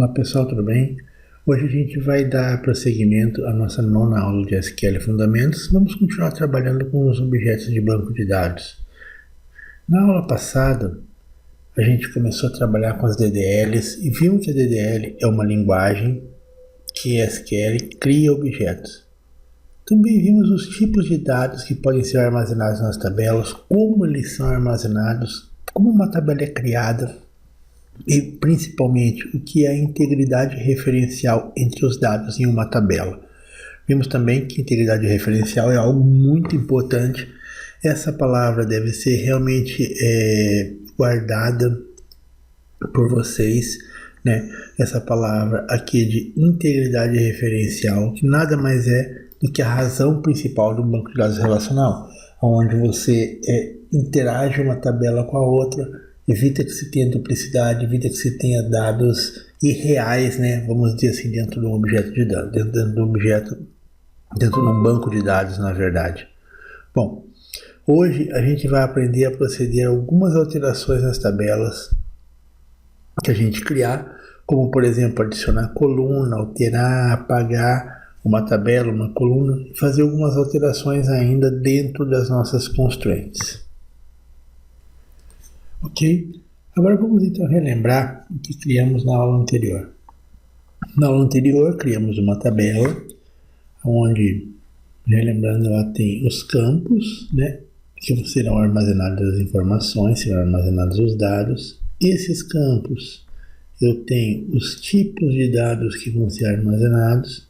Olá pessoal, tudo bem? Hoje a gente vai dar prosseguimento à nossa nona aula de SQL Fundamentos. Vamos continuar trabalhando com os objetos de banco de dados. Na aula passada, a gente começou a trabalhar com as DDLs e vimos que a DDL é uma linguagem que SQL cria objetos. Também vimos os tipos de dados que podem ser armazenados nas tabelas, como eles são armazenados, como uma tabela é criada e principalmente o que é a integridade referencial entre os dados em uma tabela. Vimos também que integridade referencial é algo muito importante. Essa palavra deve ser realmente guardada por vocês, né? Essa palavra aqui de integridade referencial, que nada mais é do que a razão principal do banco de dados relacional, onde você interage uma tabela com a outra, evita que se tenha duplicidade, evita que se tenha dados irreais, né? Vamos dizer assim, dentro de um objeto de dados, dentro de um banco de dados, na verdade. Bom, hoje a gente vai aprender a proceder a algumas alterações nas tabelas que a gente criar, como por exemplo adicionar coluna, alterar, apagar uma tabela, uma coluna, e fazer algumas alterações ainda dentro das nossas constraints. Ok? Agora vamos então relembrar o que criamos na aula anterior. Na aula anterior criamos uma tabela, onde, relembrando, ela tem os campos, né, que serão armazenadas as informações, serão armazenados os dados. Esses campos, eu tenho os tipos de dados que vão ser armazenados,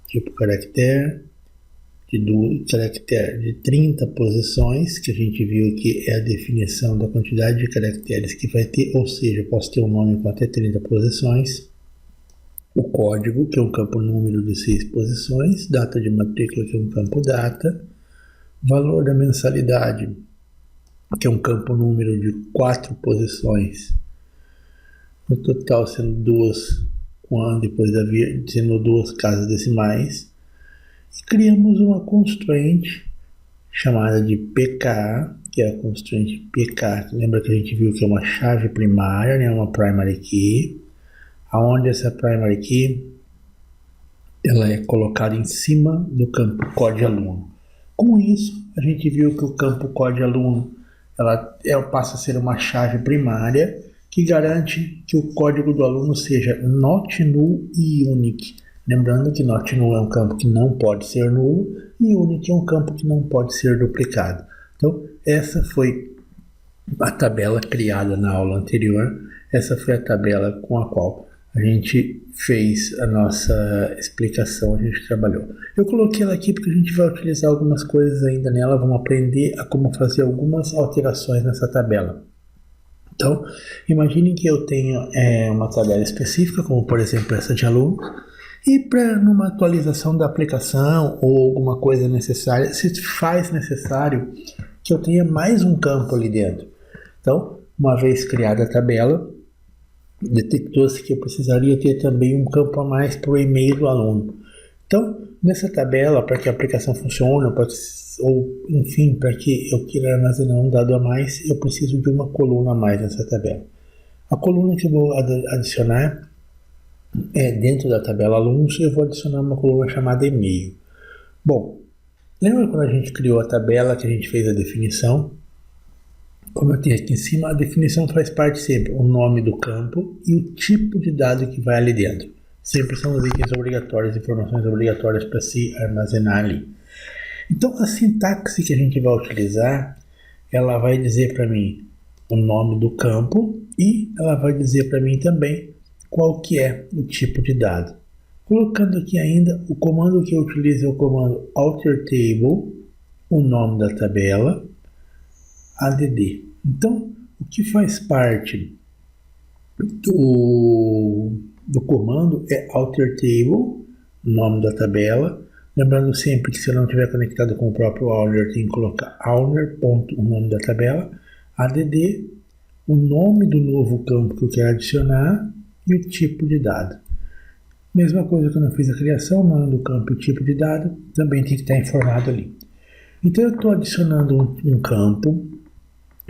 tipo caractere de 30 posições, que a gente viu que é a definição da quantidade de caracteres que vai ter, ou seja, eu posso ter um nome com até 30 posições. O código, que é um campo número de 6 posições, data de matrícula, que é um campo data, valor da mensalidade, que é um campo número de 4 posições, no total sendo duas, depois sendo duas casas decimais. E criamos uma constraint chamada de PK, que é a constraint PK. Lembra que a gente viu que é uma chave primária, né, uma primary key, aonde essa primary key ela é colocada em cima do campo code aluno. Com isso, a gente viu que o campo code aluno passa a ser uma chave primária que garante que o código do aluno seja not null e unique. Lembrando que not null é um campo que não pode ser nulo e unique é um campo que não pode ser duplicado. Então, essa foi a tabela criada na aula anterior. Essa foi a tabela com a qual a gente fez a nossa explicação, a gente trabalhou. Eu coloquei ela aqui porque a gente vai utilizar algumas coisas ainda nela, vamos aprender a como fazer algumas alterações nessa tabela. Então, imaginem que eu tenho uma tabela específica, como por exemplo essa de alunos, e para numa atualização da aplicação ou alguma coisa necessária, se faz necessário que eu tenha mais um campo ali dentro. Então, uma vez criada a tabela, detectou-se que eu precisaria ter também um campo a mais para o e-mail do aluno. Então, nessa tabela, para que a aplicação funcione, ou enfim, para que eu queira armazenar um dado a mais, eu preciso de uma coluna a mais nessa tabela. A coluna que eu vou adicionar dentro da tabela alunos, eu vou adicionar uma coluna chamada e-mail. Bom, lembra quando a gente criou a tabela que a gente fez a definição? Como eu tenho aqui em cima, a definição faz parte sempre o nome do campo e o tipo de dado que vai ali dentro. Sempre são os itens obrigatórios, informações obrigatórias para se armazenar ali. Então, a sintaxe que a gente vai utilizar, ela vai dizer para mim o nome do campo e ela vai dizer para mim também qual que é o tipo de dado. Colocando aqui ainda, o comando que eu utilizo é o comando alterTable, o nome da tabela, add. Então, o que faz parte do comando é alterTable, o nome da tabela. Lembrando sempre que se eu não estiver conectado com o próprio Owner, tem que colocar owner, o nome da tabela, add, o nome do novo campo que eu quero adicionar e o tipo de dado. Mesma coisa quando eu fiz a criação, o nome do campo e o tipo de dado também tem que estar informado ali. Então eu estou adicionando um campo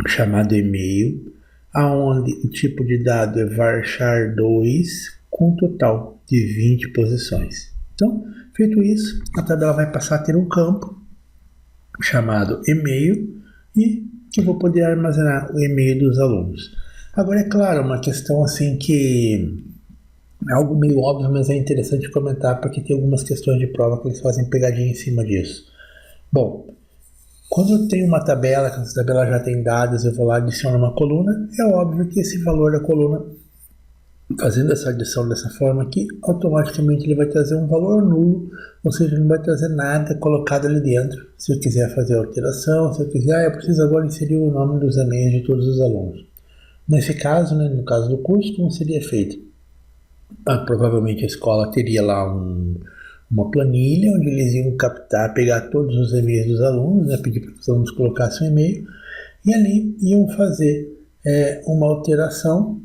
chamado e-mail aonde o tipo de dado é varchar2 com um total de 20 posições. Então, feito isso, a tabela vai passar a ter um campo chamado e-mail e que eu vou poder armazenar o e-mail dos alunos. Agora, é claro, uma questão assim que é algo meio óbvio, mas é interessante comentar porque tem algumas questões de prova que eles fazem pegadinha em cima disso. Bom, quando eu tenho uma tabela, que essa tabela já tem dados, eu vou lá e adiciono uma coluna, é óbvio que esse valor da coluna, fazendo essa adição dessa forma aqui, automaticamente ele vai trazer um valor nulo, ou seja, não vai trazer nada colocado ali dentro. Se eu quiser fazer alteração, se eu quiser, eu preciso agora inserir o nome dos e-mails de todos os alunos. Nesse caso, né, no caso do curso, como seria feito? Provavelmente a escola teria lá uma planilha onde eles iam captar, pegar todos os e-mails dos alunos, né, pedir para que os alunos colocassem um e-mail, e ali iam fazer uma alteração,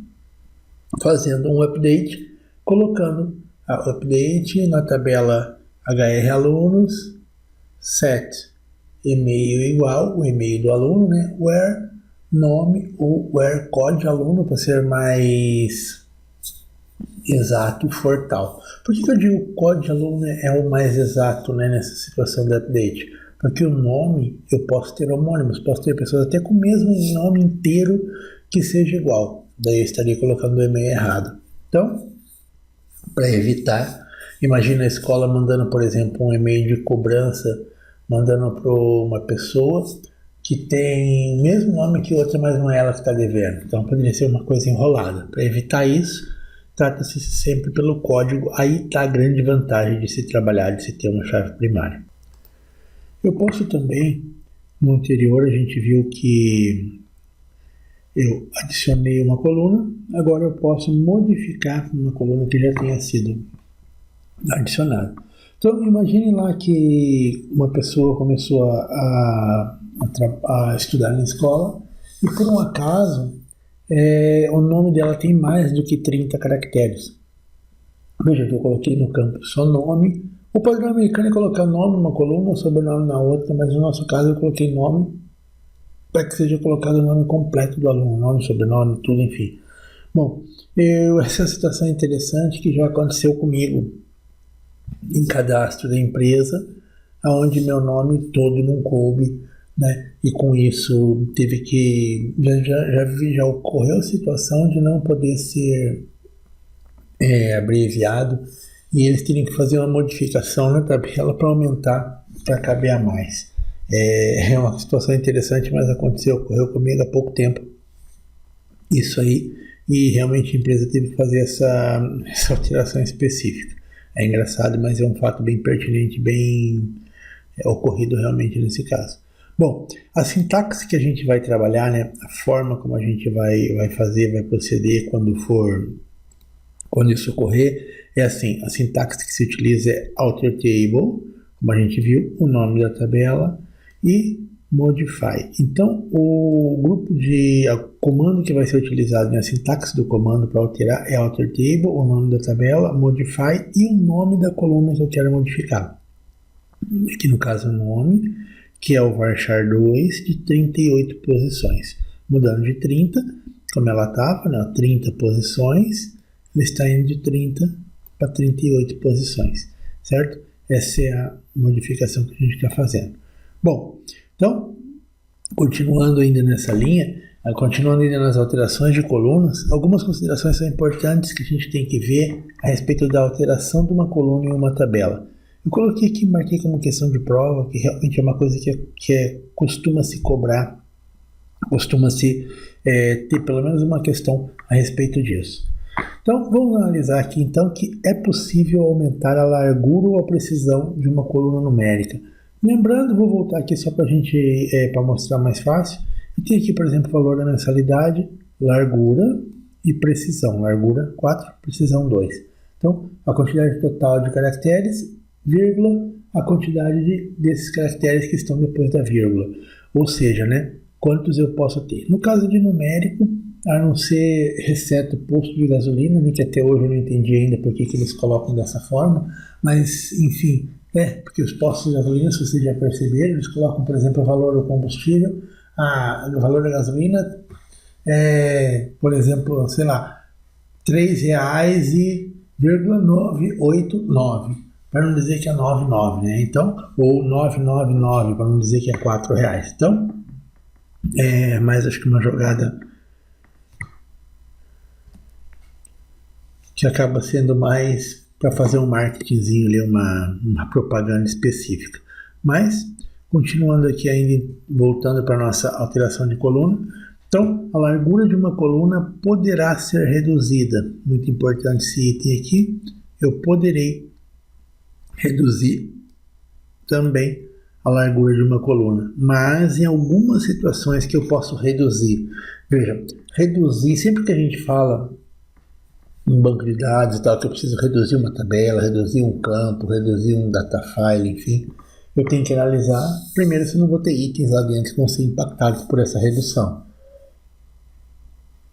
fazendo um update, colocando a update na tabela HR alunos, set e-mail igual, o e-mail do aluno, né, where nome ou where code aluno, para ser mais exato for tal. Por que eu digo código de aluno é o mais exato, né, nessa situação do update? Porque o nome, eu posso ter homônimos, posso ter pessoas até com o mesmo nome inteiro que seja igual. Daí eu estaria colocando o e-mail errado. Então, para evitar, imagina a escola mandando, por exemplo, um e-mail de cobrança, mandando para uma pessoa que tem o mesmo nome que outra, mas não é ela que está devendo. Então poderia ser uma coisa enrolada. Para evitar isso, trata-se sempre pelo código, aí está a grande vantagem de se trabalhar, de se ter uma chave primária. Eu posso também, no anterior a gente viu que eu adicionei uma coluna, agora eu posso modificar uma coluna que já tenha sido adicionada. Então imagine lá que uma pessoa começou a estudar na escola e por um acaso o nome dela tem mais do que 30 caracteres. Veja que eu coloquei no campo só nome. O padrão americano é colocar nome numa coluna, sobrenome na outra, mas no nosso caso eu coloquei nome para que seja colocado o nome completo do aluno, nome, sobrenome, tudo, enfim. Bom, essa situação é interessante que já aconteceu comigo em cadastro da empresa, onde meu nome todo não coube, né? E com isso teve que já ocorreu a situação de não poder ser abreviado e eles teriam que fazer uma modificação na tabela para aumentar, para caber a mais. É uma situação interessante, mas ocorreu comigo há pouco tempo isso aí, e realmente a empresa teve que fazer essa alteração específica. É engraçado, mas é um fato bem pertinente, bem ocorrido realmente nesse caso. Bom, a sintaxe que a gente vai trabalhar, né, a forma como a gente vai fazer, vai proceder quando isso ocorrer, é assim, a sintaxe que se utiliza é alter table, como a gente viu, o nome da tabela e modify. Então, o comando que vai ser utilizado na sintaxe do comando para alterar é alter table, o nome da tabela, modify e o nome da coluna que eu quero modificar. Aqui no caso o nome, que é o varchar2 de 38 posições. Mudando de 30, como ela estava, né, 30 posições, ele está indo de 30 para 38 posições, certo? Essa é a modificação que a gente está fazendo. Bom, então, continuando ainda nessa linha, continuando ainda nas alterações de colunas, algumas considerações são importantes que a gente tem que ver a respeito da alteração de uma coluna em uma tabela. Eu coloquei aqui, marquei como questão de prova, que realmente é uma coisa que costuma se cobrar, costuma-se ter pelo menos uma questão a respeito disso. Então, vamos analisar aqui então que é possível aumentar a largura ou a precisão de uma coluna numérica. Lembrando, vou voltar aqui só para a gente, para mostrar mais fácil. Eu tenho aqui, por exemplo, o valor da mensalidade, largura e precisão. Largura 4, precisão 2. Então, a quantidade total de caracteres, vírgula, a quantidade desses caracteres que estão depois da vírgula. Ou seja, né, quantos eu posso ter. No caso de numérico, a não ser exceto posto de gasolina, né, que até hoje eu não entendi ainda por que eles colocam dessa forma, mas, enfim, porque os postos de gasolina, se vocês já perceberam, eles colocam, por exemplo, o valor do combustível, o valor da gasolina por exemplo, sei lá, R$3,989, para não dizer que é 99, né? Então, ou 999, para não dizer que é R$4. Então, mais acho que uma jogada que acaba sendo mais para fazer um marketingzinho ali, uma propaganda específica. Mas, continuando aqui ainda, voltando para a nossa alteração de coluna, então a largura de uma coluna poderá ser reduzida. Muito importante esse item aqui, eu poderei reduzir também a largura de uma coluna, mas em algumas situações que eu posso reduzir. Veja, reduzir, sempre que a gente fala em banco de dados e tal, que eu preciso reduzir uma tabela, reduzir um campo, reduzir um data file, enfim, eu tenho que analisar primeiro se eu não vou ter itens lá dentro que vão ser impactados por essa redução.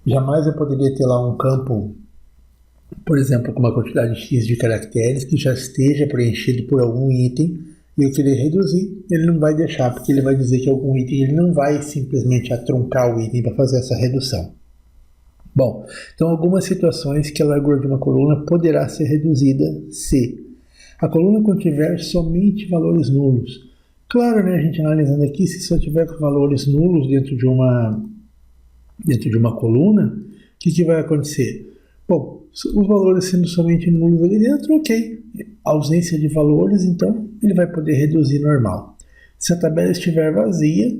Jamais eu poderia ter lá um campo, por exemplo, com uma quantidade X de caracteres que já esteja preenchido por algum item e eu querer reduzir, ele não vai deixar, porque ele vai dizer que algum item, ele não vai simplesmente atruncar o item para fazer essa redução. Bom, então algumas situações que a largura de uma coluna poderá ser reduzida se a coluna contiver somente valores nulos. Claro, né, a gente analisando aqui, se só tiver com valores nulos dentro de uma coluna, o que vai acontecer? Bom, os valores sendo somente nulos ali dentro, ok. Ausência de valores, então ele vai poder reduzir normal. Se a tabela estiver vazia,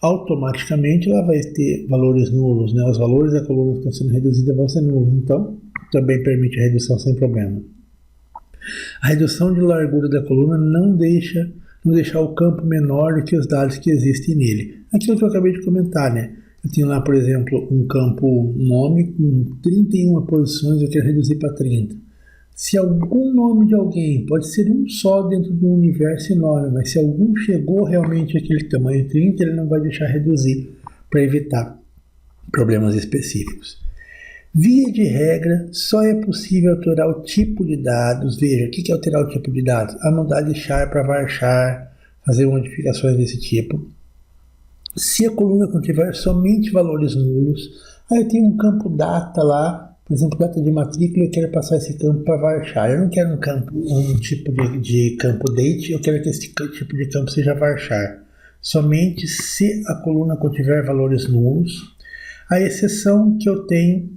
automaticamente ela vai ter valores nulos, né? Os valores da coluna que estão sendo reduzidos vão ser nulos, então também permite a redução sem problema. A redução de largura da coluna não deixar o campo menor do que os dados que existem nele. Aquilo que eu acabei de comentar, né? Eu tenho lá, por exemplo, um campo nome com 31 posições, eu quero reduzir para 30. Se algum nome de alguém, pode ser um só dentro de um universo enorme, mas se algum chegou realmente àquele tamanho 30, ele não vai deixar reduzir para evitar problemas específicos. Via de regra, só é possível alterar o tipo de dados. Veja, o que é alterar o tipo de dados? A mudar de char para varchar, fazer modificações desse tipo. Se a coluna contiver somente valores nulos, aí eu tenho um campo data lá, por exemplo, data de matrícula, eu quero passar esse campo para varchar. Eu não quero um tipo de campo date, eu quero que esse tipo de campo seja varchar. Somente se a coluna contiver valores nulos. A exceção que eu tenho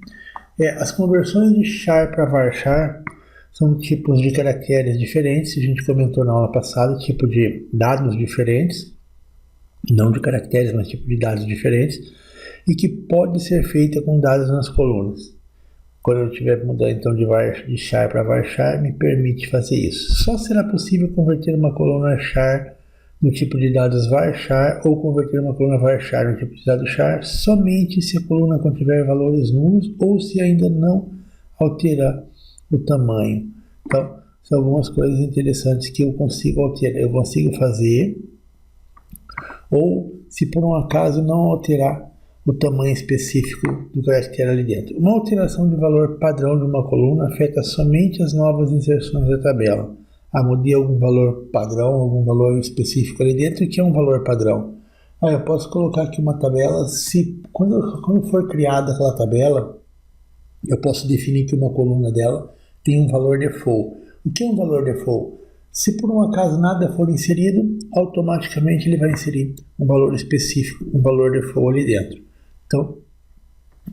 as conversões de char para varchar são tipos de caracteres diferentes, a gente comentou na aula passada, tipo de dados diferentes, não de caracteres, mas tipo de dados diferentes, e que pode ser feita com dados nas colunas. Quando eu estiver mudando então de char para varchar, me permite fazer isso. Só será possível converter uma coluna char no tipo de dados varchar ou converter uma coluna varchar no tipo de dados char somente se a coluna contiver valores nulos ou se ainda não alterar o tamanho. Então, são algumas coisas interessantes que eu consigo alterar, eu consigo fazer, ou se por um acaso não alterar o tamanho específico do caractere ali dentro. Uma alteração de valor padrão de uma coluna afeta somente as novas inserções da tabela. Mudei algum valor padrão, algum valor específico ali dentro, que é um valor padrão. Eu posso colocar aqui uma tabela, quando for criada aquela tabela, eu posso definir que uma coluna dela tem um valor default. O que é um valor default? Se por um acaso nada for inserido, automaticamente ele vai inserir um valor específico, um valor default ali dentro. Então,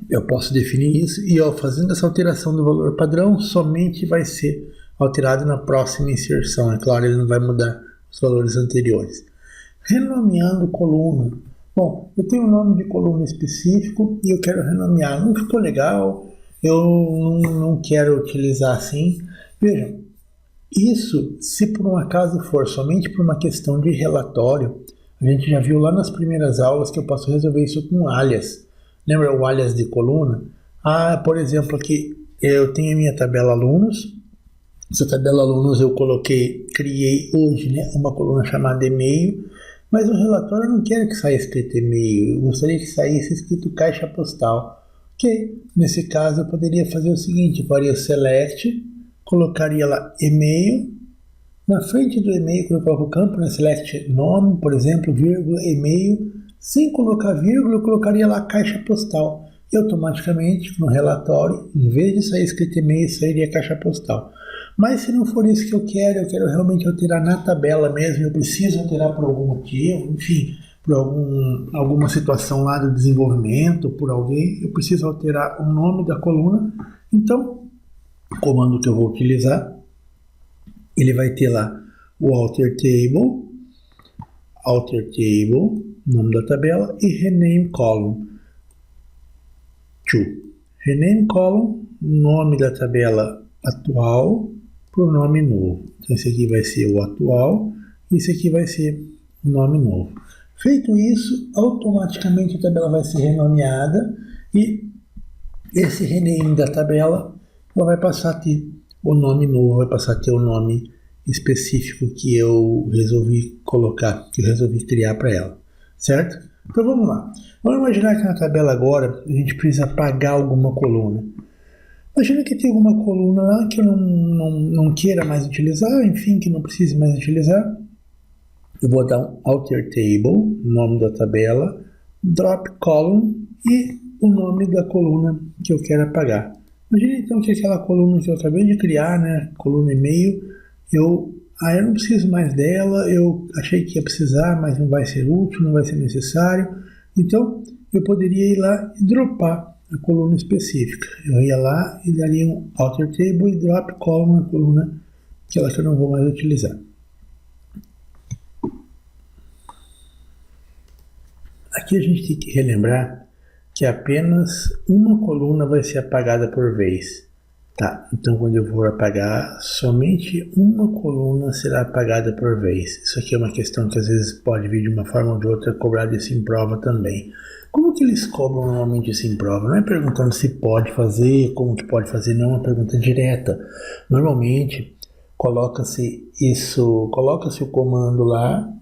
eu posso definir isso e fazendo essa alteração do valor padrão, somente vai ser alterado na próxima inserção. É claro, ele não vai mudar os valores anteriores. Renomeando coluna. Bom, eu tenho um nome de coluna específico e eu quero renomear. Não ficou legal, eu não quero utilizar assim. Veja, isso, se por um acaso for somente por uma questão de relatório, a gente já viu lá nas primeiras aulas que eu posso resolver isso com alias. Lembra o alias de coluna? Por exemplo, aqui eu tenho a minha tabela alunos. Essa tabela alunos eu criei hoje, né, uma coluna chamada e-mail, mas o relatório eu não quero que saia escrito e-mail, eu gostaria que saísse escrito caixa postal. Ok, nesse caso eu poderia fazer o seguinte, faria select, colocaria lá e-mail, na frente do e-mail quando eu coloco o campo, né, select nome, por exemplo, vírgula, e-mail, sem colocar vírgula eu colocaria lá caixa postal. e automaticamente no relatório, em vez de sair escrito e-mail, sairia caixa postal. Mas se não for isso que eu quero realmente alterar na tabela mesmo, eu preciso alterar por algum motivo, enfim, por alguma situação lá do desenvolvimento, por alguém, eu preciso alterar o nome da coluna. Então, o comando que eu vou utilizar, ele vai ter lá o alter table, nome da tabela, e rename column to. Rename column, nome da tabela atual para o nome novo. Então esse aqui vai ser o atual e esse aqui vai ser o nome novo. Feito isso, automaticamente a tabela vai ser renomeada e esse rename da tabela vai passar a ter o nome novo, vai passar a ter o nome específico que eu resolvi colocar, que eu resolvi criar para ela, certo? Então vamos lá. Vamos imaginar que na tabela agora a gente precisa apagar alguma coluna. Imagina que tem alguma coluna lá que eu não queira mais utilizar, enfim, que não precise mais utilizar. Eu vou dar um alter table, nome da tabela, drop column e o nome da coluna que eu quero apagar. Imagina então que aquela coluna que eu acabei de criar, né, coluna e-mail, eu não preciso mais dela, eu achei que ia precisar, mas não vai ser útil, não vai ser necessário. Então, eu poderia ir lá e dropar a coluna específica. Eu ia lá e daria um alter table e drop column na coluna que eu não vou mais utilizar. Aqui a gente tem que relembrar que apenas uma coluna vai ser apagada por vez. Tá, então quando eu for apagar, somente uma coluna será apagada por vez. Isso aqui é uma questão que às vezes pode vir de uma forma ou de outra cobrada isso em prova também. Como que eles cobram normalmente isso em prova? Não é perguntando se pode fazer, como que pode fazer, não é uma pergunta direta. Normalmente coloca-se o comando lá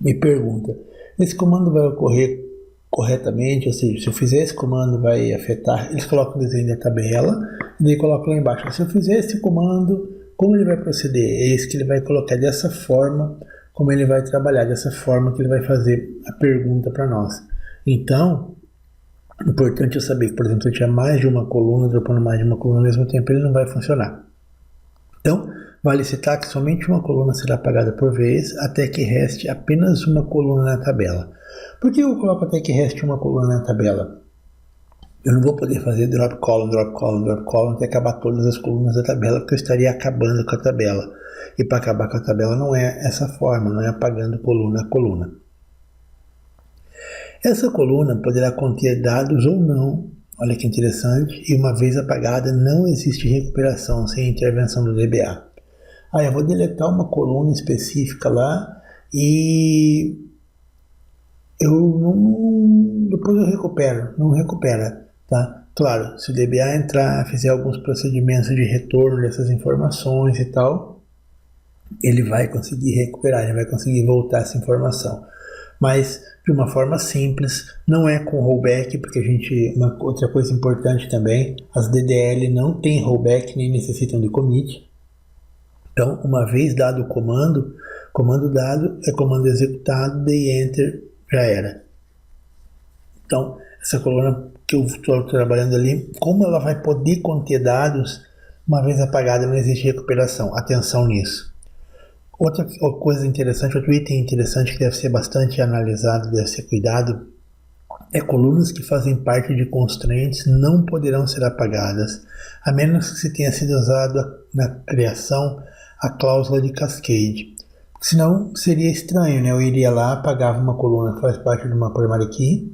e pergunta, esse comando vai ocorrer corretamente, ou seja, se eu fizer esse comando vai afetar, eles colocam o desenho da tabela e daí colocam lá embaixo, se eu fizer esse comando, como ele vai proceder? É isso que ele vai colocar dessa forma, como ele vai trabalhar, dessa forma que ele vai fazer a pergunta para nós. Então, importante eu saber que, por exemplo, se eu tiver mais de uma coluna, dropando mais de uma coluna ao mesmo tempo, ele não vai funcionar. Então, vale citar que somente uma coluna será apagada por vez, até que reste apenas uma coluna na tabela. Por que eu coloco até que reste uma coluna na tabela? Eu não vou poder fazer drop column até acabar todas as colunas da tabela, porque eu estaria acabando com a tabela. E para acabar com a tabela não é essa forma, não é apagando coluna a coluna. Essa coluna poderá conter dados ou não, olha que interessante, e uma vez apagada não existe recuperação sem intervenção do DBA. Eu vou deletar uma coluna específica lá e depois eu recupero, não recupera, tá? Claro, se o DBA entrar, fizer alguns procedimentos de retorno dessas informações e tal, ele vai conseguir recuperar, ele vai conseguir voltar essa informação. Mas de uma forma simples, não é com rollback, porque uma outra coisa importante também, as DDL não tem rollback nem necessitam de commit. Então, uma vez dado o comando dado é comando executado, dei enter, já era. Então, essa coluna que eu estou trabalhando ali, como ela vai poder conter dados, uma vez apagada não existe recuperação. Atenção nisso. Outra coisa interessante, outro item interessante que deve ser bastante analisado, deve ser cuidado, é colunas que fazem parte de constraints não poderão ser apagadas, a menos que se tenha sido usado na criação a cláusula de cascade. Senão seria estranho, né? Eu iria lá, apagava uma coluna que faz parte de uma primary key,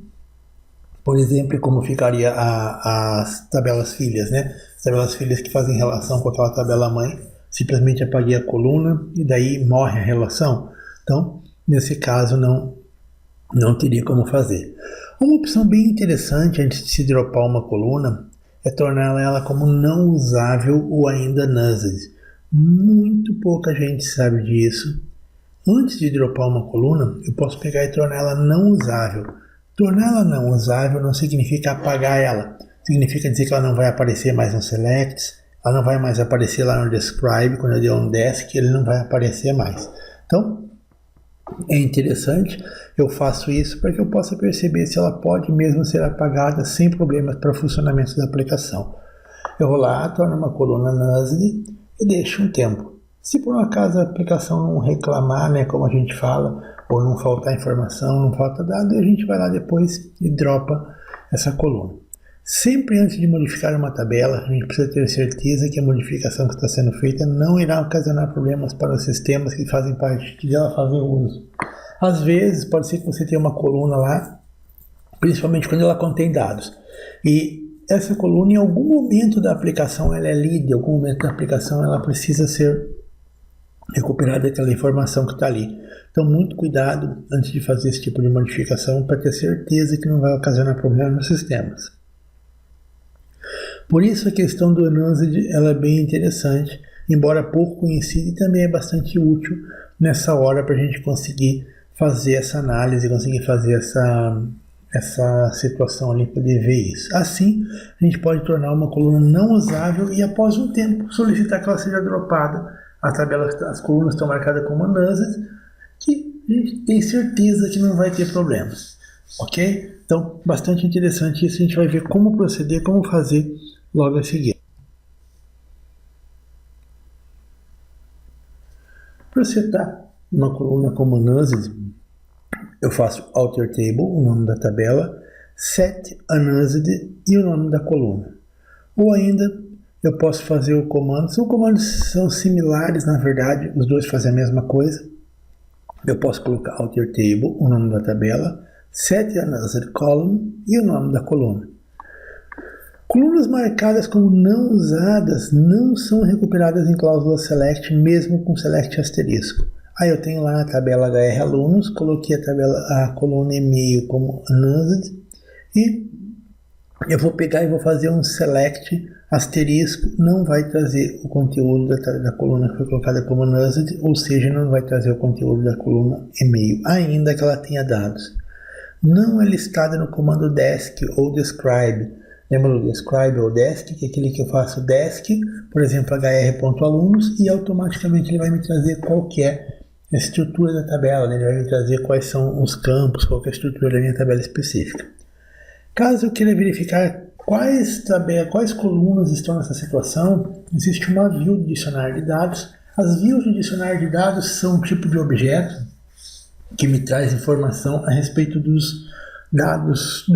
por exemplo, como ficaria as tabelas filhas, né? As tabelas filhas que fazem relação com aquela tabela mãe, simplesmente apaguei a coluna e daí morre a relação. Então, nesse caso, não teria como fazer. Uma opção bem interessante antes de se dropar uma coluna é torná-la ela como não usável ou ainda nuzzy. Muito pouca gente sabe disso. Antes de dropar uma coluna, eu posso pegar e tornar ela não usável. Torná-la não usável não significa apagar ela. Significa dizer que ela não vai aparecer mais no selects, ela não vai mais aparecer lá no describe, quando eu der um desk, ele não vai aparecer mais. Então, É interessante, eu faço isso para que eu possa perceber se ela pode mesmo ser apagada sem problemas para o funcionamento da aplicação. Eu vou lá, torno uma coluna NUSD e deixo um tempo. Se por um acaso a aplicação não reclamar, né, como a gente fala, ou não faltar informação, não falta dado, a gente vai lá depois e dropa essa coluna. Sempre antes de modificar uma tabela, a gente precisa ter certeza que a modificação que está sendo feita não irá ocasionar problemas para os sistemas que fazem parte dela fazer uso. Às vezes, pode ser que você tenha uma coluna lá, principalmente quando ela contém dados, e essa coluna em algum momento da aplicação ela é lida, em algum momento da aplicação ela precisa ser recuperada aquela informação que está ali. Então, muito cuidado antes de fazer esse tipo de modificação para ter certeza que não vai ocasionar problema nos sistemas. Por isso a questão do NUSD ela é bem interessante, embora pouco conhecida, e também é bastante útil nessa hora para a gente conseguir fazer essa análise, conseguir fazer essa situação ali, poder ver isso. Assim, a gente pode tornar uma coluna não usável e após um tempo solicitar que ela seja dropada. As colunas estão marcadas como NUSD, que a gente tem certeza que não vai ter problemas. Ok? Então, bastante interessante isso, a gente vai ver como proceder, como fazer logo a seguir. Para setar uma coluna como NUSD, eu faço alter table, o nome da tabela, set a NUSD e o nome da coluna. Ou ainda, eu posso fazer o comando, são comandos são similares, na verdade, os dois fazem a mesma coisa. Eu posso colocar alter table, o nome da tabela, set a NUSD column e o nome da coluna. Colunas marcadas como não usadas não são recuperadas em cláusula select, mesmo com select asterisco. Aí eu tenho lá a tabela HR alunos, coloquei a coluna e-mail como NUSD e eu vou pegar e vou fazer um select asterisco, não vai trazer o conteúdo da coluna que foi colocada como NUSD, ou seja, não vai trazer o conteúdo da coluna e-mail, ainda que ela tenha dados. Não é listada no comando desc ou describe. Lembra do describe ou desc, que é aquele que eu faço desc, por exemplo, hr.alunos, e automaticamente ele vai me trazer qual que é a estrutura da tabela, né? Ele vai me trazer quais são os campos, qual que é a estrutura da minha tabela específica. Caso eu queira verificar quais colunas estão nessa situação, existe uma view de dicionário de dados. As views de dicionário de dados são um tipo de objeto que me traz informação a respeito dos dados,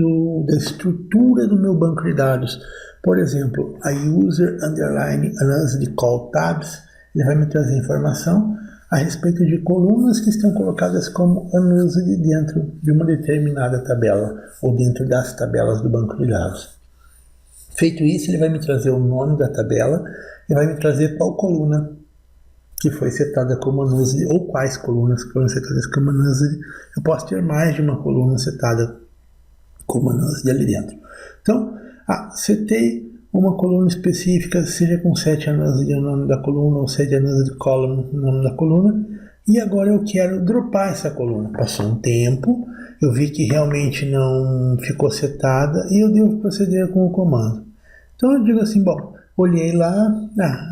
da estrutura do meu banco de dados. Por exemplo, a user underline NUSD call tabs, ele vai me trazer informação a respeito de colunas que estão colocadas como NUSD dentro de uma determinada tabela ou dentro das tabelas do banco de dados. Feito isso, ele vai me trazer o nome da tabela e vai me trazer qual coluna que foi setada como NUSD ou quais colunas que foram setadas como NUSD. Eu posso ter mais de uma coluna setada como NUSD ali dentro. Então, setei uma coluna específica, seja com set a NUSD o nome da coluna, ou set a NUSD column o nome da coluna, e agora eu quero dropar essa coluna. Passou um tempo, eu vi que realmente não ficou setada e eu devo proceder com o comando. Então eu digo assim, bom, olhei lá,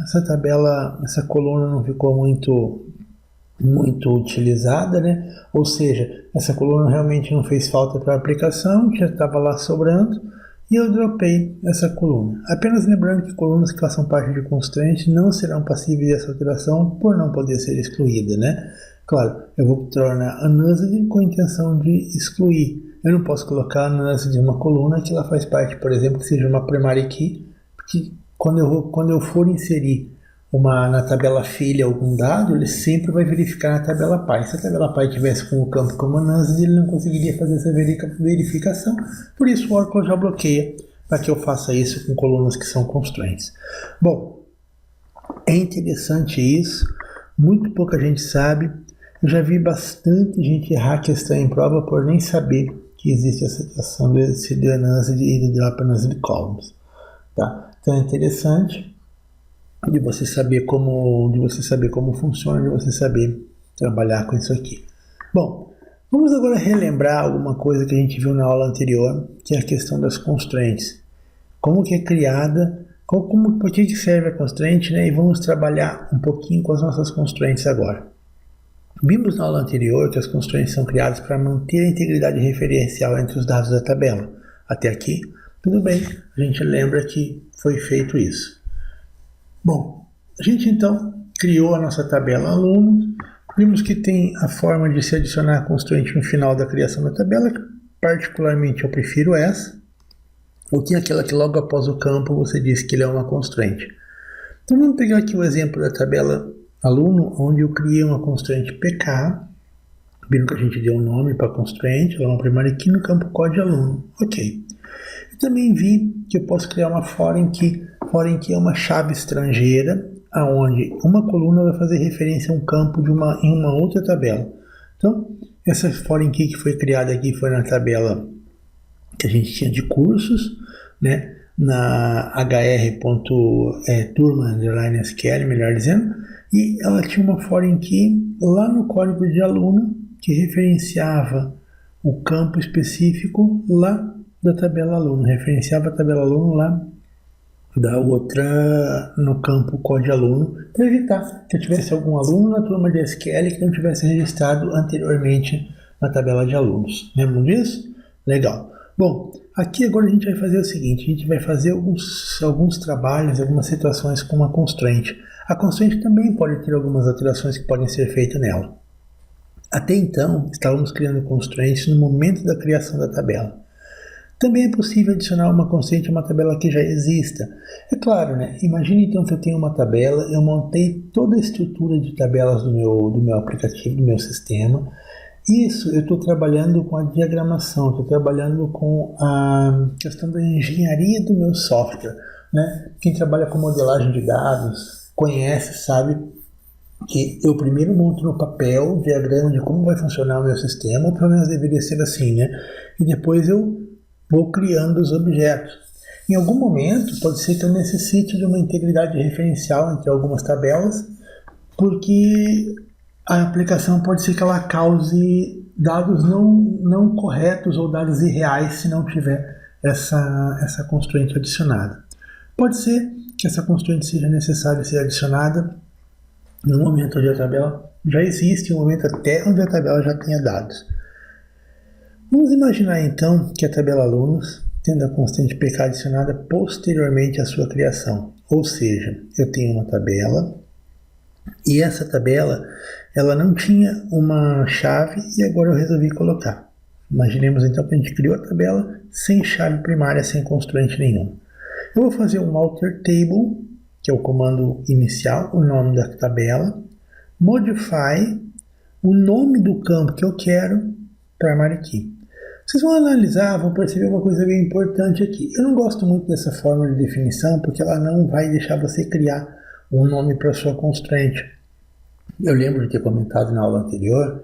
essa tabela, essa coluna não ficou muito utilizada, né? Ou seja, essa coluna realmente não fez falta para a aplicação, já estava lá sobrando, e eu dropei essa coluna. Apenas lembrando que colunas que façam parte de constraint não serão passíveis dessa alteração por não poder ser excluída, né? Claro, eu vou tornar a NUSD com a intenção de excluir. Eu não posso colocar a NUSD de uma coluna que ela faz parte, por exemplo, que seja uma primary key, porque quando eu for inserir na tabela filha algum dado, ele sempre vai verificar na tabela pai. Se a tabela pai tivesse com o campo como NUSD, ele não conseguiria fazer essa verificação. Por isso o Oracle já bloqueia para que eu faça isso com colunas que são constraints. Bom, é interessante isso, muito pouca gente sabe. Eu já vi bastante gente errar a questão em prova por nem saber que existe essa situação do NUSD e do drop NUSD columns. Tá? Então é interessante de você saber como funciona, de você saber trabalhar com isso aqui. Bom, vamos agora relembrar alguma coisa que a gente viu na aula anterior, que é a questão das constraints. Como que é criada, por que serve a constraint, né? E vamos trabalhar um pouquinho com as nossas constraints agora. Vimos na aula anterior que as constraints são criadas para manter a integridade referencial entre os dados da tabela. Até aqui, tudo bem, a gente lembra que foi feito isso. Bom, a gente então criou a nossa tabela alunos, vimos que tem a forma de se adicionar a constraint no final da criação da tabela, particularmente eu prefiro essa, ou tem aquela que logo após o campo você diz que ele é uma constraint. Então vamos pegar aqui o exemplo da tabela aluno, onde eu criei uma constraint PK, viram que a gente deu um nome para a constraint, ela é uma primária key no campo code aluno. Ok. Eu também vi que eu posso criar uma foreign key. Foreign key é uma chave estrangeira, onde uma coluna vai fazer referência a um campo em uma outra tabela. Então, essa foreign key que foi criada aqui foi na tabela que a gente tinha de cursos, né? Na hr.turma_sql, melhor dizendo, e ela tinha uma foreign key lá no código de aluno que referenciava o campo específico lá da tabela aluno, referenciava a tabela aluno lá da outra no campo código aluno, para evitar que eu tivesse algum aluno na turma de SQL que não tivesse registrado anteriormente na tabela de alunos. Lembram disso? Legal. Bom, aqui agora a gente vai fazer o seguinte, a gente vai fazer alguns trabalhos, algumas situações com uma constraint. A constraint também pode ter algumas alterações que podem ser feitas nela. Até então, estávamos criando constraints no momento da criação da tabela. Também é possível adicionar uma constraint a uma tabela que já exista. É claro, né? Imagine então que eu tenho uma tabela, eu montei toda a estrutura de tabelas do meu aplicativo, do meu sistema. Isso eu estou trabalhando com a diagramação, estou trabalhando com a questão da engenharia do meu software, né? Quem trabalha com modelagem de dados conhece, sabe que eu primeiro monto no papel o diagrama de como vai funcionar o meu sistema, ou pelo menos deveria ser assim, né? E depois eu vou criando os objetos. Em algum momento pode ser que eu necessite de uma integridade referencial entre algumas tabelas, porque a aplicação pode ser que ela cause dados não corretos ou dados irreais se não tiver essa constraint adicionada. Pode ser que essa constraint seja necessária ser adicionada no momento onde a tabela já existe, no momento até onde a tabela já tenha dados. Vamos imaginar então que a tabela alunos tendo a constraint PK adicionada posteriormente à sua criação. Ou seja, eu tenho uma tabela e essa tabela ela não tinha uma chave e agora eu resolvi colocar. Imaginemos então que a gente criou a tabela sem chave primária, sem constraint nenhuma. Eu vou fazer um alter table, que é o comando inicial, o nome da tabela, modify o nome do campo que eu quero, primary key. Vocês vão analisar, vão perceber uma coisa bem importante aqui. Eu não gosto muito dessa forma de definição, porque ela não vai deixar você criar um nome para sua constraint. Eu lembro de ter comentado na aula anterior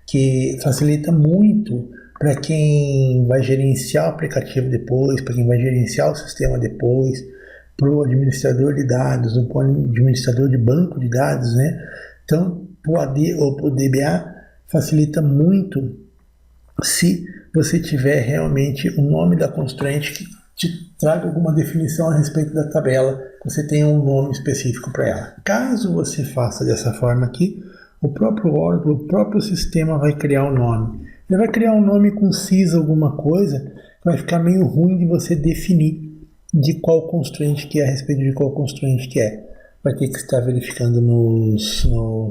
que facilita muito para quem vai gerenciar o aplicativo depois, para quem vai gerenciar o sistema depois, para o administrador de dados, para o administrador de banco de dados, né? Então, para o AD ou para o DBA, facilita muito se você tiver realmente o nome da constraint que te traga alguma definição a respeito da tabela, você tenha um nome específico para ela. Caso você faça dessa forma aqui, o próprio Oracle, o próprio sistema vai criar um nome. Ele vai criar um nome com CIS alguma coisa, que vai ficar meio ruim de você definir de qual constraint que é, a respeito de qual constraint que é. Vai ter que estar verificando nos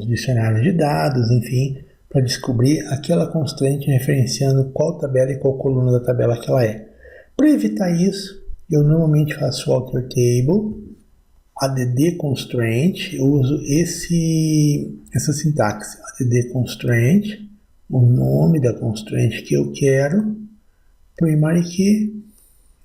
dicionários de dados, enfim, para descobrir aquela constraint referenciando qual tabela e qual coluna da tabela que ela é. Para evitar isso, eu normalmente faço o alter table, add constraint, eu uso essa sintaxe, add constraint, o nome da constraint que eu quero, primary key,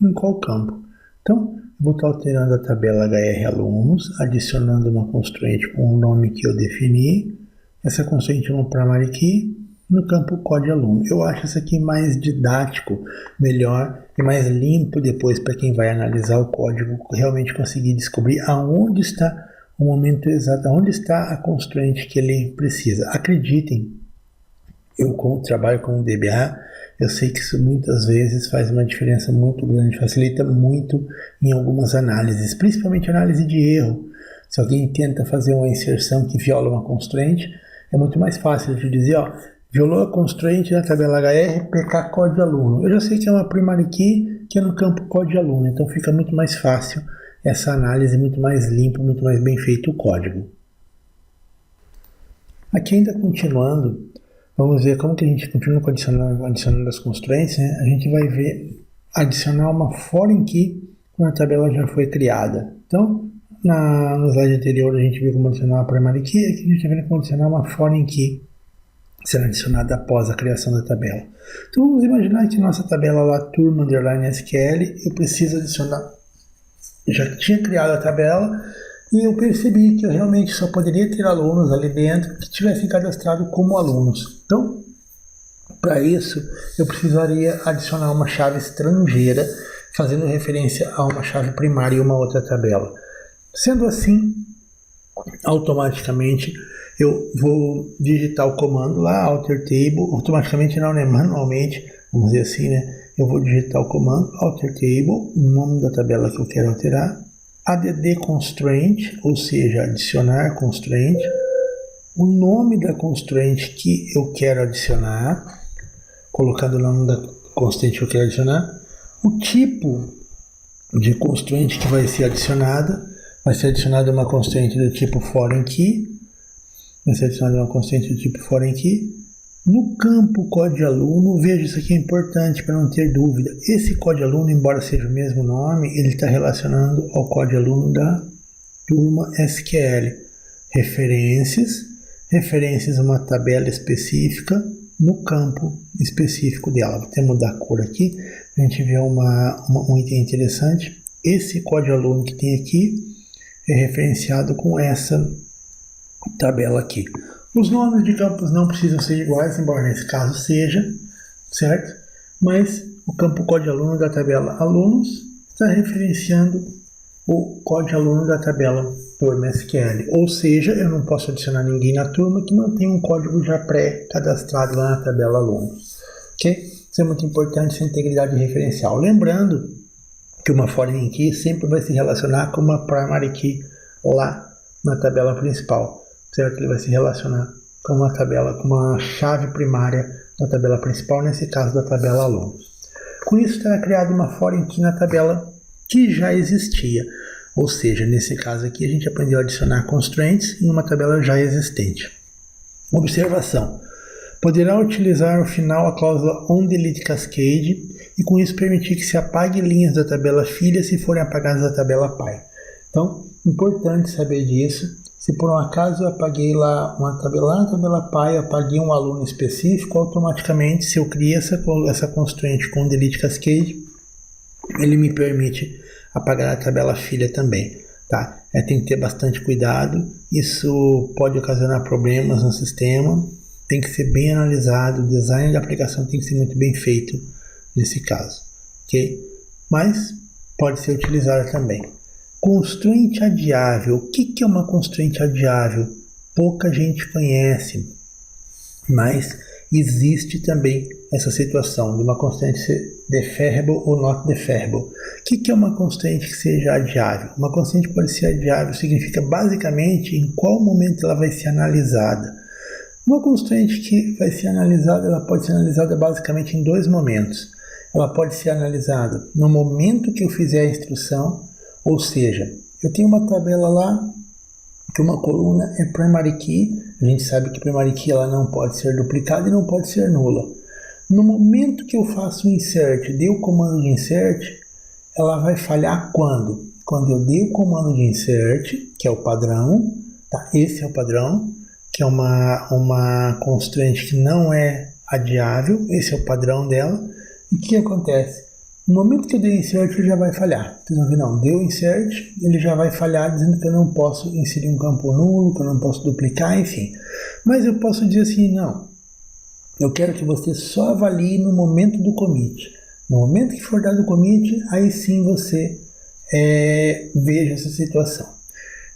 em qual campo. Então, vou estar alterando a tabela HR alunos, adicionando uma constraint com o nome que eu defini, essa constraint é uma primary key no campo code aluno. Eu acho isso aqui mais didático, melhor e mais limpo depois para quem vai analisar o código, realmente conseguir descobrir aonde está o momento exato, aonde está a constraint que ele precisa. Acreditem, eu trabalho com o DBA, eu sei que isso muitas vezes faz uma diferença muito grande, facilita muito em algumas análises, principalmente análise de erro. Se alguém tenta fazer uma inserção que viola uma constraint, é muito mais fácil de dizer, ó, violou a constraint na tabela HR, PK código de aluno. Eu já sei que é uma primary key que é no campo código de aluno, então fica muito mais fácil essa análise, muito mais limpo, muito mais bem feito o código. Aqui ainda continuando, vamos ver como que a gente continua adicionando as constraints, né? A gente vai ver adicionar uma foreign key quando a tabela já foi criada. Então, no slide anterior a gente viu como adicionar uma primary key, aqui a gente está vendo como adicionar uma foreign key sendo adicionada após a criação da tabela. Então vamos imaginar que nossa tabela lá, turma underline SQL, eu preciso adicionar, já tinha criado a tabela e eu percebi que eu realmente só poderia ter alunos ali dentro que tivessem cadastrado como alunos. Então, para isso, eu precisaria adicionar uma chave estrangeira, fazendo referência a uma chave primária e uma outra tabela. Sendo assim, automaticamente eu vou digitar o comando lá, alter table, automaticamente não, né, manualmente, vamos dizer assim, né, eu vou digitar o comando alter table, o nome da tabela que eu quero alterar, add constraint, ou seja, adicionar constraint, o nome da constraint que eu quero adicionar, colocando o nome da constraint que eu quero adicionar, o tipo de constraint que vai ser adicionada, vai ser adicionada uma constraint do tipo foreign key, vai ser adicionada uma constraint do tipo foreign key. No campo código de aluno, veja, isso aqui é importante para não ter dúvida. Esse código de aluno, embora seja o mesmo nome, ele está relacionando ao código de aluno da turma SQL. Referências a uma tabela específica no campo específico dela. Vou até mudar a cor aqui, a gente vê um item interessante. Esse código de aluno que tem aqui é referenciado com essa tabela aqui. Os nomes de campos não precisam ser iguais, embora nesse caso seja, certo? Mas o campo código de aluno da tabela alunos está referenciando o código de aluno da tabela turma SQL. Ou seja, eu não posso adicionar ninguém na turma que não tem um código já pré-cadastrado lá na tabela alunos. Ok? Isso é muito importante, essa integridade referencial. Lembrando que uma foreign key sempre vai se relacionar com uma primary key lá na tabela principal. Certo? Ele vai se relacionar com uma tabela, com uma chave primária da tabela principal, nesse caso da tabela alunos. Com isso, será criada uma foreign key na tabela que já existia. Ou seja, nesse caso aqui, a gente aprendeu a adicionar constraints em uma tabela já existente. Observação. Poderá utilizar no final a cláusula onDeleteCascade e com isso permitir que se apague linhas da tabela filha se forem apagadas da tabela pai. Então, importante saber disso. Se por um acaso eu apaguei lá uma tabela, na tabela pai, eu apaguei um aluno específico, automaticamente, se eu criei essa constraint com delete cascade, ele me permite apagar a tabela filha também. Tá? Tem que ter bastante cuidado, isso pode ocasionar problemas no sistema, tem que ser bem analisado, o design da aplicação tem que ser muito bem feito nesse caso. Okay? Mas pode ser utilizado também. Constraint adiável. O que é uma constraint adiável? Pouca gente conhece, mas existe também essa situação de uma constraint ser deferrable ou not deferrable. O que é uma constraint que seja adiável? Uma constraint pode ser adiável, significa basicamente em qual momento ela vai ser analisada. Uma constraint que vai ser analisada, ela pode ser analisada basicamente em dois momentos. Ela pode ser analisada no momento que eu fizer a instrução, ou seja, eu tenho uma tabela lá que uma coluna é primary key, a gente sabe que primary key ela não pode ser duplicada e não pode ser nula. No momento que eu faço o insert, dei o comando de insert, ela vai falhar quando? Quando eu dei o comando de insert, que é o padrão, tá? Esse é o padrão, que é uma constraint que não é adiável, esse é o padrão dela. E o que acontece? No momento que eu dei insert, ele já vai falhar. Vocês vão ver, não, deu insert, ele já vai falhar dizendo que eu não posso inserir um campo nulo, que eu não posso duplicar, enfim. Mas eu posso dizer assim, não, eu quero que você só avalie no momento do commit. No momento que for dado o commit, aí sim você veja essa situação.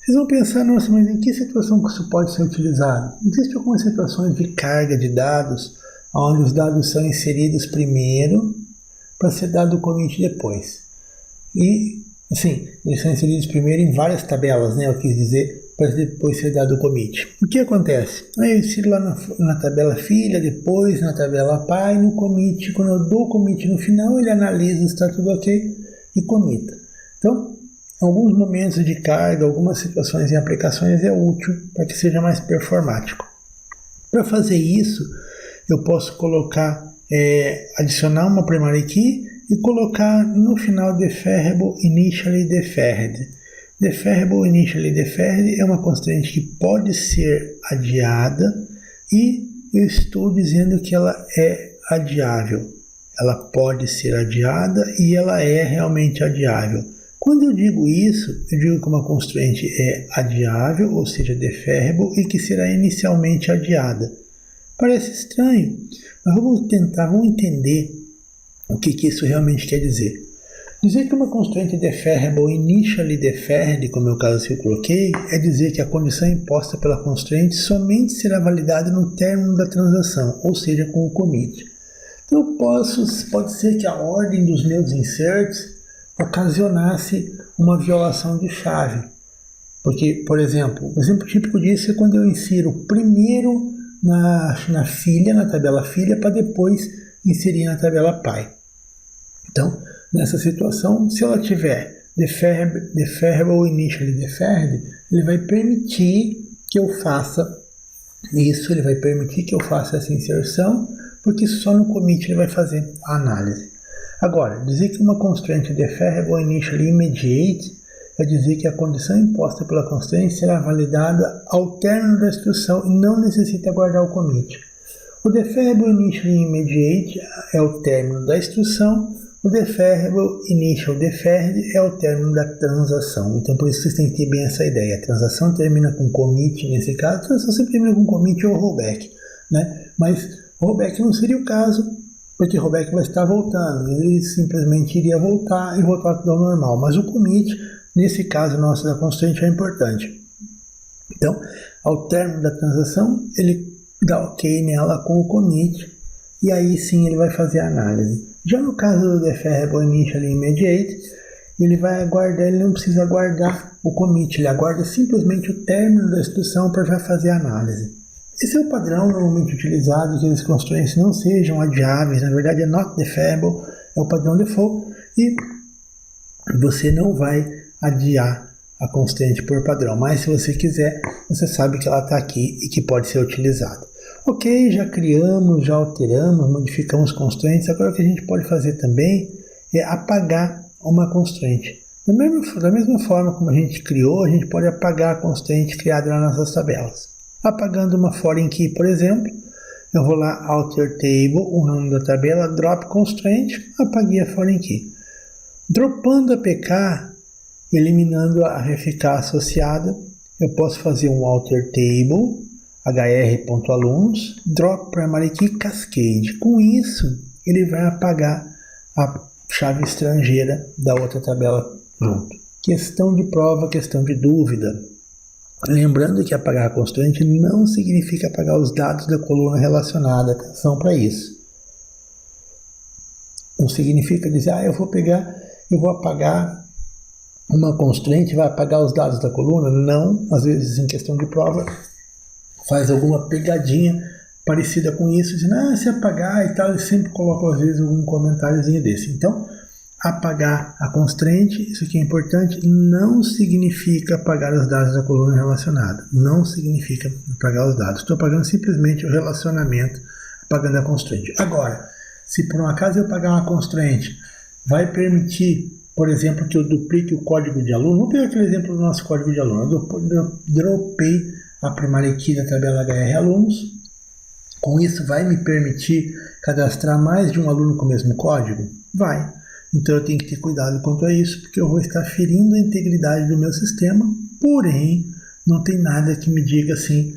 Vocês vão pensar, nossa, mas em que situação que isso pode ser utilizado? Existem algumas situações de carga de dados, onde os dados são inseridos primeiro, para ser dado o commit depois. E, assim, eles são inseridos primeiro em várias tabelas, né? Eu quis dizer, para depois ser dado o commit. O que acontece? Aí eu insiro lá na tabela filha, depois na tabela pai, no commit. Quando eu dou o commit no final, ele analisa se está tudo ok e commita. Então, alguns momentos de carga, algumas situações em aplicações é útil para que seja mais performático. Para fazer isso, eu posso colocar, adicionar uma primary key e colocar no final deferrable initially deferred. Deferrable initially deferred é uma constraint que pode ser adiada e eu estou dizendo que ela é adiável. Ela pode ser adiada e ela é realmente adiável. Quando eu digo isso, eu digo que uma constraint é adiável, ou seja, deferrable, e que será inicialmente adiada. Parece estranho, mas vamos entender o que isso realmente quer dizer. Dizer que uma constraint deferrable initially deferred, como é o caso que eu coloquei, é dizer que a condição imposta pela constraint somente será validada no término da transação, ou seja, com o commit. Então pode ser que a ordem dos meus inserts ocasionasse uma violação de chave. Porque, por exemplo, um exemplo típico disso é quando eu insiro primeiro na filha, na tabela filha, para depois inserir na tabela pai. Então, nessa situação, se ela tiver deferrable initially deferred, ele vai permitir que eu faça isso, ele vai permitir que eu faça essa inserção, porque só no commit ele vai fazer a análise. Agora, dizer que uma constraint deferrable initially immediate é dizer que a condição imposta pela constraint será validada ao término da instrução e não necessita aguardar o commit. O deferrable initially immediate é o término da instrução, o deferrable initial deferred é o término da transação. Então, por isso vocês têm que ter bem essa ideia. A transação termina com commit, nesse caso, a transação sempre termina com commit ou rollback, né? Mas rollback não seria o caso, porque rollback vai estar voltando. Ele simplesmente iria voltar e voltar tudo ao normal. Mas o commit, nesse caso nosso da constraint, é importante. Então, ao término da transação, ele dá ok nela com o commit, e aí sim ele vai fazer a análise. Já no caso do deferrable initially immediate, ele vai aguardar, ele não precisa aguardar o commit, ele aguarda simplesmente o término da instrução para já fazer a análise. Esse é o padrão normalmente utilizado, que as constraints não sejam adiáveis, na verdade é not deferrable, é o padrão default, e você não vai adiar a constraint por padrão, mas se você quiser, você sabe que ela está aqui e que pode ser utilizada. Ok, já criamos, já alteramos, modificamos constraints, agora o que a gente pode fazer também é apagar uma constraint. Da mesma forma como a gente criou, a gente pode apagar a constraint criada nas nossas tabelas. Apagando uma foreign key, por exemplo, eu vou lá, alter table, o nome da tabela, drop constraint, apaguei a foreign key. Dropando a PK, eliminando a RFK associada, eu posso fazer um alter table, hr.alunos, drop primary key cascade. Com isso, ele vai apagar a chave estrangeira da outra tabela junto. Questão de prova, questão de dúvida. Lembrando que apagar a constraint não significa apagar os dados da coluna relacionada. Atenção para isso. Não significa dizer, eu vou apagar uma constraint, vai apagar os dados da coluna. Não, às vezes em questão de prova, faz alguma pegadinha parecida com isso, dizendo, se apagar e tal, eu sempre coloco às vezes algum comentáriozinho desse. Então, apagar a constraint, isso aqui é importante, não significa apagar os dados da coluna relacionada. Não significa apagar os dados. Estou apagando simplesmente o relacionamento, apagando a constraint. Agora, se por um acaso eu apagar uma constraint, vai permitir, por exemplo, que eu duplique o código de aluno. Vamos pegar aquele exemplo do nosso código de aluno. Eu dropei a primary key da tabela HR alunos. Com isso, vai me permitir cadastrar mais de um aluno com o mesmo código? Vai. Então eu tenho que ter cuidado quanto a isso, porque eu vou estar ferindo a integridade do meu sistema, porém, não tem nada que me diga assim,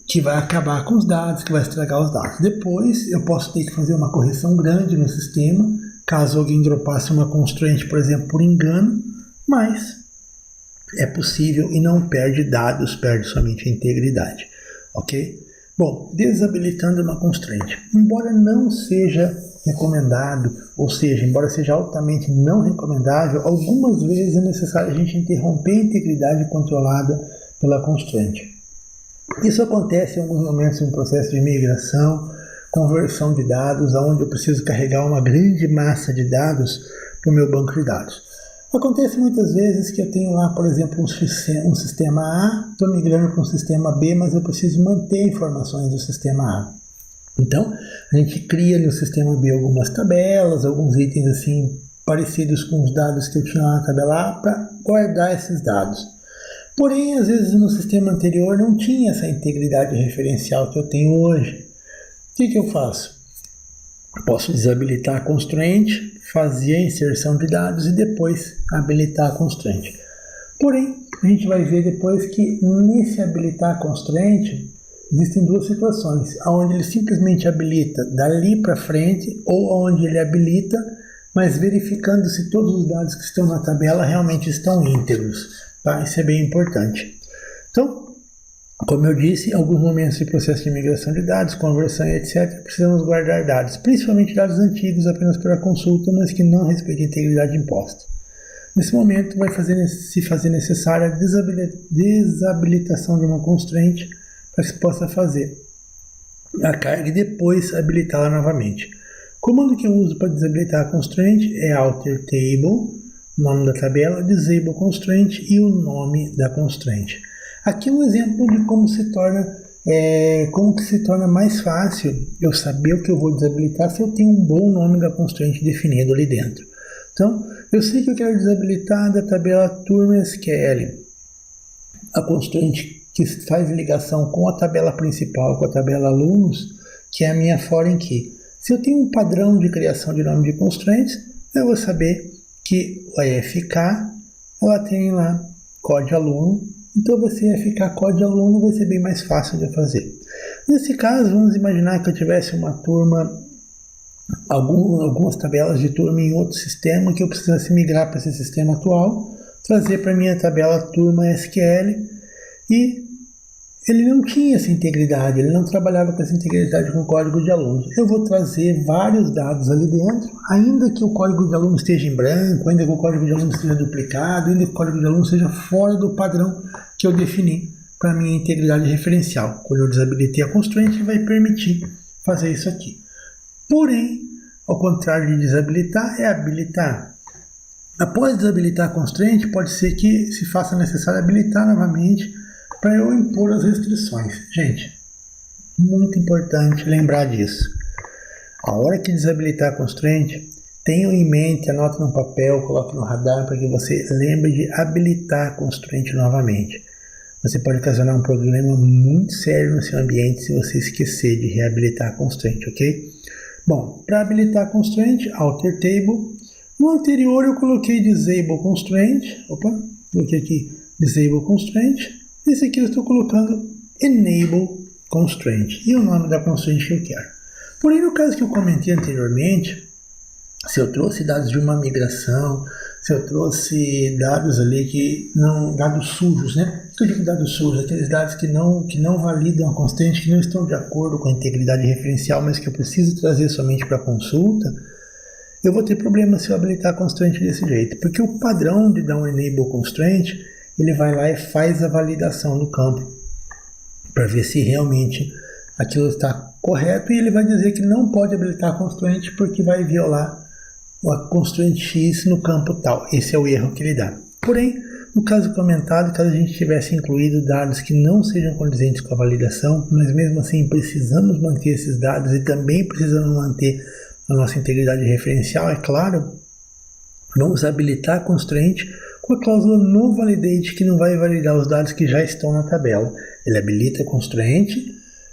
que vai acabar com os dados, que vai estragar os dados. Depois, eu posso ter que fazer uma correção grande no sistema, caso alguém dropasse uma constraint, por exemplo, por engano, mas é possível e não perde dados, perde somente a integridade, ok? Bom, desabilitando uma constraint. Embora não seja recomendado, ou seja, embora seja altamente não recomendável, algumas vezes é necessário a gente interromper a integridade controlada pela constraint. Isso acontece em alguns momentos em um processo de migração, conversão de dados, onde eu preciso carregar uma grande massa de dados para o meu banco de dados. Acontece muitas vezes que eu tenho lá, por exemplo, um sistema A, estou migrando para um sistema B, mas eu preciso manter informações do sistema A. Então, a gente cria no sistema B algumas tabelas, alguns itens assim parecidos com os dados que eu tinha lá na tabela A para guardar esses dados. Porém, às vezes no sistema anterior não tinha essa integridade referencial que eu tenho hoje. O que eu faço? Posso desabilitar a constraint, fazer a inserção de dados e depois habilitar a constraint. Porém, a gente vai ver depois que nesse habilitar a constraint existem duas situações, onde ele simplesmente habilita dali para frente ou onde ele habilita, mas verificando se todos os dados que estão na tabela realmente estão íntegros. Tá? Isso é bem importante. Então, como eu disse, em alguns momentos de processo de migração de dados, conversão e etc., precisamos guardar dados, principalmente dados antigos apenas para consulta, mas que não respeitam a integridade imposta. Nesse momento, vai se fazer necessária a desabilitação de uma constraint para que se possa fazer a carga e depois habilitá-la novamente. O comando que eu uso para desabilitar a constraint é alter table, nome da tabela, disable constraint e o nome da constraint. Aqui é um exemplo de como que se torna mais fácil eu saber o que eu vou desabilitar se eu tenho um bom nome da constraint definido ali dentro. Então, eu sei que eu quero desabilitar da tabela turma SQL a constraint que faz ligação com a tabela principal, com a tabela alunos, que é a minha foreign key. Se eu tenho um padrão de criação de nome de constraints, eu vou saber que a FK ela tem lá código aluno. Então vai ser FK código aluno, vai ser bem mais fácil de fazer. Nesse caso, vamos imaginar que eu tivesse uma turma, algumas tabelas de turma em outro sistema, que eu precisasse migrar para esse sistema atual, trazer para a minha tabela turma SQL, e ele não tinha essa integridade, ele não trabalhava com essa integridade com o código de alunos. Eu vou trazer vários dados ali dentro, ainda que o código de aluno esteja em branco, ainda que o código de aluno esteja duplicado, ainda que o código de aluno seja fora do padrão que eu defini para a minha integridade referencial. Quando eu desabilitei a constraint, vai permitir fazer isso aqui. Porém, ao contrário de desabilitar, é habilitar. Após desabilitar a constraint, pode ser que se faça necessário habilitar novamente para eu impor as restrições. Gente, muito importante lembrar disso. A hora que desabilitar a constraint, tenha em mente, anote no papel, coloque no radar para que você lembre de habilitar a constraint novamente. Você pode ocasionar um problema muito sério no seu ambiente se você esquecer de reabilitar a constraint, ok? Bom, para habilitar a constraint, alter table. No anterior eu coloquei disable constraint. Coloquei aqui disable constraint. Esse aqui eu estou colocando enable constraint. E o nome da constraint que eu quero. Porém, no caso que eu comentei anteriormente, se eu trouxe dados de uma migração, se eu trouxe dados ali que não, dados sujos, né? O que eu digo dados sujos? Aqueles dados que não validam a constraint, que não estão de acordo com a integridade referencial, mas que eu preciso trazer somente para consulta, eu vou ter problema se eu habilitar a constraint desse jeito, porque o padrão de dar um enable constraint, ele vai lá e faz a validação do campo, para ver se realmente aquilo está correto, e ele vai dizer que não pode habilitar a constraint porque vai violar a constraint X no campo tal. Esse é o erro que ele dá. Porém, no caso comentado, caso a gente tivesse incluído dados que não sejam condizentes com a validação, mas mesmo assim precisamos manter esses dados e também precisamos manter a nossa integridade referencial, é claro, vamos habilitar a constraint com a cláusula no validate, que não vai validar os dados que já estão na tabela. Ele habilita a constraint,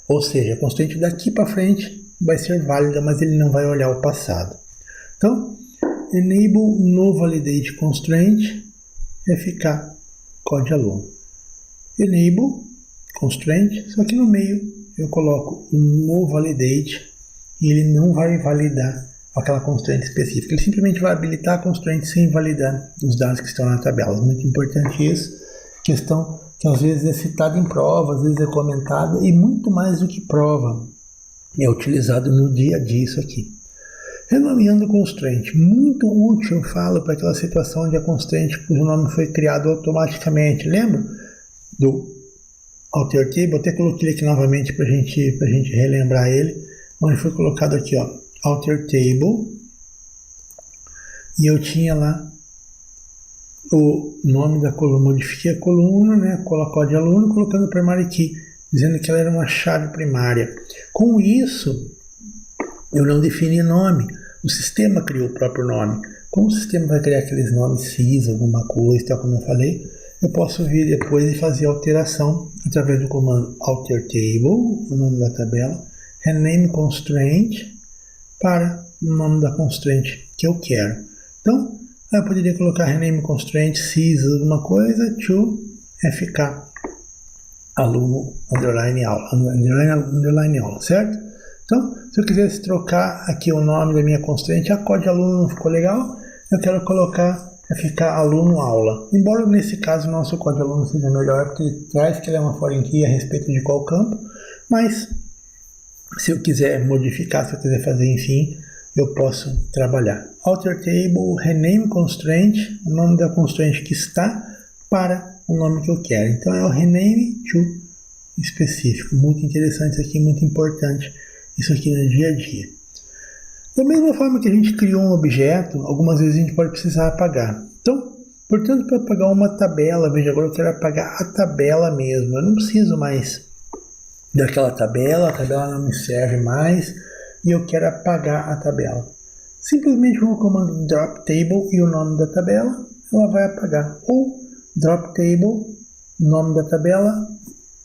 ou seja, a constraint daqui para frente vai ser válida, mas ele não vai olhar o passado. Então, enable no validate constraint é ficar código aluno. Enable constraint, só que no meio eu coloco no validate e ele não vai validar aquela constraint específica. Ele simplesmente vai habilitar a constraint sem validar os dados que estão na tabela. Muito importante isso. Questão que às vezes é citada em prova, às vezes é comentada, e muito mais do que prova. É utilizado no dia a dia isso aqui. Renomeando constraint. Muito útil, eu falo, para aquela situação onde a constraint cujo nome foi criado automaticamente. Lembra do Alter Table, até coloquei ele aqui novamente para gente relembrar ele, onde foi colocado aqui, ó, Alter Table, e eu tinha lá o nome da coluna, modifiquei a coluna, né, coloco de aluno, colocando primary key, dizendo que ela era uma chave primária. Com isso, eu não defini nome, o sistema criou o próprio nome. Como o sistema vai criar aqueles nomes sys, alguma coisa, tal como eu falei, eu posso vir depois e fazer a alteração através do comando alter table, o nome da tabela, rename constraint, para o nome da constraint que eu quero. Então, eu poderia colocar rename constraint sys alguma coisa to fk aluno underline aula, underline aula, certo? Então, se eu quisesse trocar aqui o nome da minha constraint, a código aluno não ficou legal, eu quero colocar ficar aluno aula. Embora nesse caso o nosso código aluno seja melhor, porque ele traz que ele é uma foreign key a respeito de qual campo, mas se eu quiser modificar, se eu quiser fazer, enfim, eu posso trabalhar. Alter table, rename constraint, o nome da constraint que está para o nome que eu quero. Então é o rename to específico. Muito interessante isso aqui, muito importante isso aqui no dia a dia. Da mesma forma que a gente criou um objeto, algumas vezes a gente pode precisar apagar. Então, portanto, para apagar uma tabela, veja, agora eu quero apagar a tabela mesmo. Eu não preciso mais daquela tabela, a tabela não me serve mais e eu quero apagar a tabela. Simplesmente com o comando drop table e o nome da tabela, ela vai apagar. Ou drop table, nome da tabela,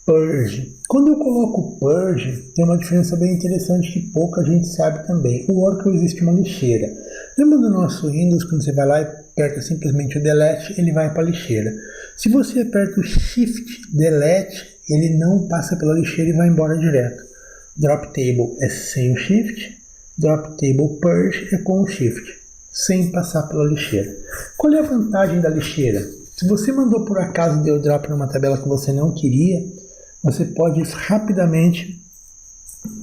purge. Quando eu coloco purge, tem uma diferença bem interessante que pouca gente sabe também. O Oracle existe uma lixeira. Lembra do nosso Windows, quando você vai lá e aperta simplesmente o delete, ele vai para a lixeira. Se você aperta o shift delete, ele não passa pela lixeira e vai embora direto. Drop table é sem o shift, drop table purge é com o shift, sem passar pela lixeira. Qual é a vantagem da lixeira? Se você mandou por acaso deu drop numa tabela que você não queria, você pode rapidamente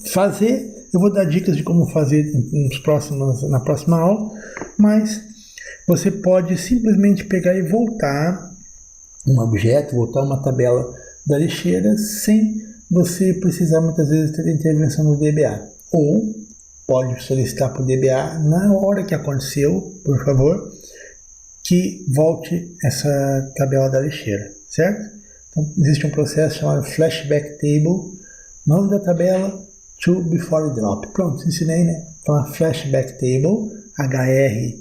fazer. Eu vou dar dicas de como fazer na próxima aula, mas você pode simplesmente pegar e voltar um objeto, voltar uma tabela da lixeira sem você precisar muitas vezes ter intervenção no DBA. Ou pode solicitar para o DBA na hora que aconteceu, por favor, que volte essa tabela da lixeira, certo? Então, existe um processo chamado flashback table, nome da tabela, to before drop. Pronto, ensinei, né? Então, flashback table, hr.turma_sql,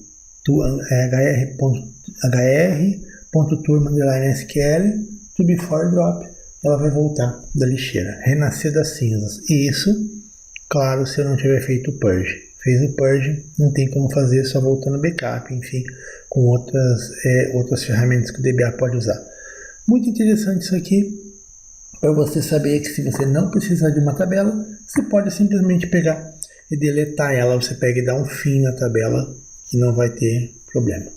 to before drop, ela vai voltar da lixeira, renascer das cinzas. E isso, claro, se eu não tiver feito o purge. Fez o purge, não tem como fazer, só voltando backup, enfim, com outras ferramentas que o DBA pode usar. Muito interessante isso aqui, para você saber que se você não precisar de uma tabela, você pode simplesmente pegar e deletar ela. Você pega e dá um fim na tabela, que não vai ter problema.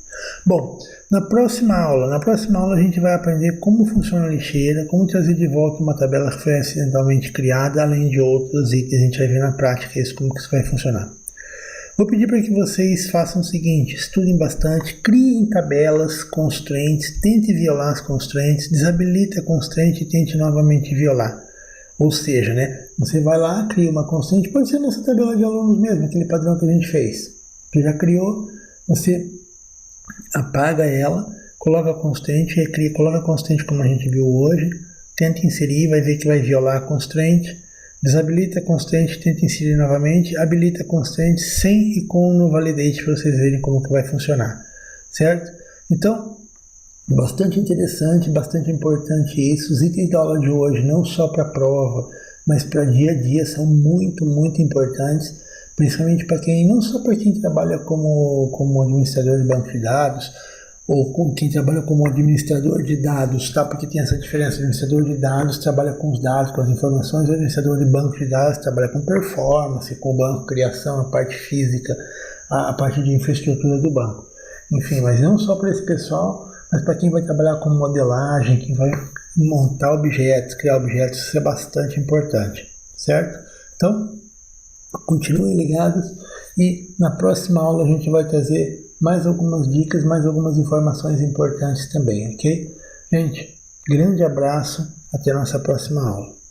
Bom, na próxima aula a gente vai aprender como funciona a lixeira, como trazer de volta uma tabela que foi acidentalmente criada, além de outros itens. A gente vai ver na prática isso, como que isso vai funcionar. Vou pedir para que vocês façam o seguinte, estudem bastante, criem tabelas, constraints, tente violar as constraints, desabilite a constraint e tente novamente violar. Ou seja, né, você vai lá, cria uma constraint, pode ser nessa tabela de alunos mesmo, aquele padrão que a gente fez. Você já criou, você apaga ela, coloca a constraint, recria, coloca a constraint como a gente viu hoje, tenta inserir, vai ver que vai violar a constraint, desabilita a constraint, tenta inserir novamente, habilita a constraint sem e com no validate para vocês verem como que vai funcionar, certo? Então, bastante interessante, bastante importante isso. Os itens da aula de hoje, não só para a prova, mas para dia a dia, são muito, muito importantes, principalmente para quem, não só para quem trabalha como administrador de banco de dados, ou com quem trabalha como administrador de dados, tá? Porque tem essa diferença, o administrador de dados trabalha com os dados, com as informações, o administrador de banco de dados trabalha com performance, com o banco, criação, a parte física, a parte de infraestrutura do banco. Enfim, mas não só para esse pessoal, mas para quem vai trabalhar com modelagem, quem vai montar objetos, criar objetos, isso é bastante importante, certo? Então, continuem ligados e na próxima aula a gente vai trazer mais algumas dicas, mais algumas informações importantes também, ok? Gente, grande abraço, Até a nossa próxima aula.